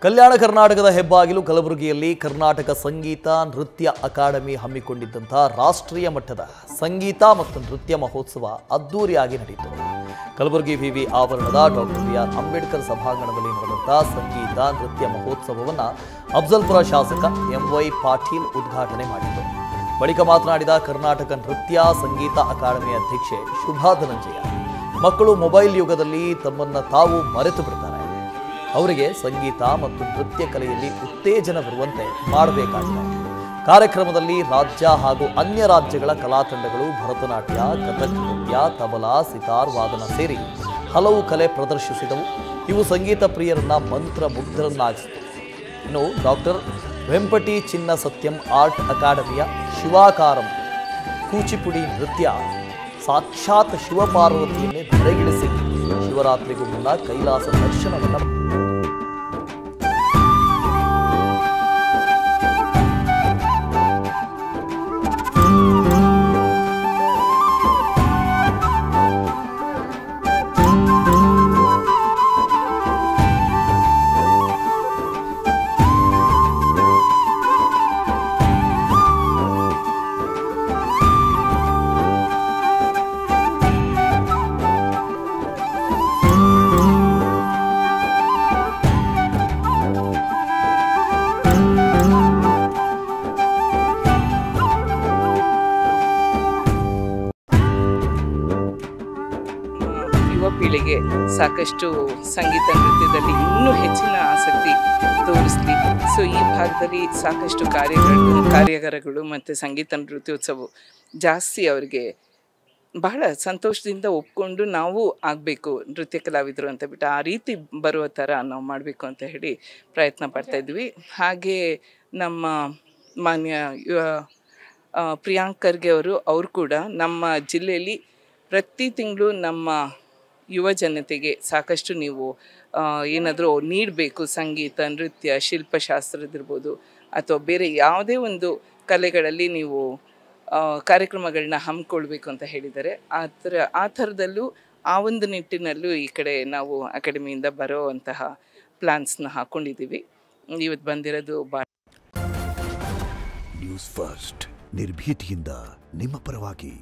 ಕಲ್ಯಾಣ ಕರ್ನಾಟಕದ ಹೆಬ್ಬಾಗಿಲು ಕಲಬುರಗಿಯಲ್ಲಿ ಕರ್ನಾಟಕ ಸಂಗೀತ ನೃತ್ಯ ಅಕಾಡೆಮಿ ಹಮ್ಮಿಕೊಂಡಿದ್ದಂಥ ರಾಷ್ಟ್ರೀಯ ಮಟ್ಟದ ಸಂಗೀತ ಮತ್ತು ನೃತ್ಯ ಮಹೋತ್ಸವ ಅದ್ದೂರಿಯಾಗಿ ನಡೆಯಿತು. ಕಲಬುರಗಿ ವಿವಿ ಆವರಣದ ಡಾಕ್ಟರ್ ಬಿ.ಆರ್. ಅಂಬೇಡ್ಕರ್ ಸಭಾಂಗಣದಲ್ಲಿ ನಡೆದಂಥ ಸಂಗೀತ ನೃತ್ಯ ಮಹೋತ್ಸವವನ್ನು ಅಫ್ಜಲ್ಪುರ ಶಾಸಕ ಎಂ.ವೈ. ಪಾಟೀಲ್ ಉದ್ಘಾಟನೆ ಮಾಡಿದರು. ಬಳಿಕ ಮಾತನಾಡಿದ ಕರ್ನಾಟಕ ನೃತ್ಯ ಸಂಗೀತ ಅಕಾಡೆಮಿ ಅಧ್ಯಕ್ಷೆ ಶುಭಾ ಧನಂಜಯ, ಮಕ್ಕಳು ಮೊಬೈಲ್ ಯುಗದಲ್ಲಿ ತಮ್ಮನ್ನು ತಾವು ಮರೆತು ಬಿಡ್ತಾರೆ. ಅವರಿಗೆ ಸಂಗೀತ ಮತ್ತು ನೃತ್ಯ ಕಲೆಯಲ್ಲಿ ಉತ್ತೇಜನ ಬರುವಂತೆ ಮಾಡಬೇಕಾಗಿದೆ. ಕಾರ್ಯಕ್ರಮದಲ್ಲಿ ರಾಜ್ಯ ಹಾಗೂ ಅನ್ಯ ರಾಜ್ಯಗಳ ಕಲಾತಂಡಗಳು ಭರತನಾಟ್ಯ, ಕಥಕ್ ನೃತ್ಯ, ತಬಲಾ, ಸಿತಾರ್ ವಾದನ ಸೇರಿ ಹಲವು ಕಲೆ ಪ್ರದರ್ಶಿಸಿದವು. ಇವು ಸಂಗೀತ ಪ್ರಿಯರನ್ನ ಮಂತ್ರ ಮುಗ್ಧರನ್ನಾಗಿಸಿತು. ಇನ್ನು ಡಾಕ್ಟರ್ ವೆಂಪಟಿ ಚಿನ್ನ ಸತ್ಯಂ ಆರ್ಟ್ ಅಕಾಡೆಮಿಯ ಶಿವಾಕಾರಂ ಕೂಚಿಪುಡಿ ನೃತ್ಯ ಸಾಕ್ಷಾತ್ ಶಿವಪಾರ್ವತಿಯನ್ನೇ ಧರೆಗಿಳಿಸಿ ಶಿವರಾತ್ರಿಗೂ ಮುನ್ನ ಕೈಲಾಸ ದರ್ಶನವನ್ನು ಪೀಳಿಗೆ ಸಾಕಷ್ಟು ಸಂಗೀತ ನೃತ್ಯದಲ್ಲಿ ಇನ್ನೂ ಹೆಚ್ಚಿನ ಆಸಕ್ತಿ ತೋರಿಸಲಿ. ಸೊ ಈ ಭಾಗದಲ್ಲಿ ಸಾಕಷ್ಟು ಕಾರ್ಯಾಗಾರಗಳು ಮತ್ತು ಸಂಗೀತ ನೃತ್ಯೋತ್ಸವ ಜಾಸ್ತಿ ಅವರಿಗೆ ಬಹಳ ಸಂತೋಷದಿಂದ ಒಪ್ಕೊಂಡು ನಾವು ಆಗಬೇಕು ನೃತ್ಯ ಕಲಾವಿದರು ಅಂತ ಬಿಟ್ಟು ಆ ರೀತಿ ಬರುವ ಥರ ನಾವು ಮಾಡಬೇಕು ಅಂತ ಹೇಳಿ ಪ್ರಯತ್ನ ಪಡ್ತಾಯಿದ್ವಿ. ಹಾಗೆ ನಮ್ಮ ಮಾನ್ಯ ಪ್ರಿಯಾಂಕ್ ಖರ್ಗೆ ಅವರು ಕೂಡ ನಮ್ಮ ಜಿಲ್ಲೆಯಲ್ಲಿ ಪ್ರತಿ ತಿಂಗಳು ನಮ್ಮ ಯುವ ಜನತೆಗೆ ಸಾಕಷ್ಟು ನೀವು ಏನಾದರೂ ನೀಡಬೇಕು, ಸಂಗೀತ ನೃತ್ಯ ಶಿಲ್ಪಶಾಸ್ತ್ರದಿರ್ಬೋದು ಅಥವಾ ಬೇರೆ ಯಾವುದೇ ಒಂದು ಕಲೆಗಳಲ್ಲಿ ನೀವು ಕಾರ್ಯಕ್ರಮಗಳನ್ನ ಹಮ್ಮಿಕೊಳ್ಬೇಕು ಅಂತ ಹೇಳಿದ್ದಾರೆ. ಆ ಥರದಲ್ಲೂ ಆ ಒಂದು ನಿಟ್ಟಿನಲ್ಲೂ ಈ ಕಡೆ ನಾವು ಅಕಾಡೆಮಿಯಿಂದ ಬರೋವಂತಹ ಪ್ಲ್ಯಾನ್ಸ್ನ ಹಾಕ್ಕೊಂಡಿದ್ದೀವಿ. ಇವತ್ತು ಬಂದಿರೋದು ನ್ಯೂಸ್ ಫಸ್ಟ್ ನಿರ್ಭೀತಿಯಿಂದ ನಿಮ್ಮ ಪರವಾಗಿ.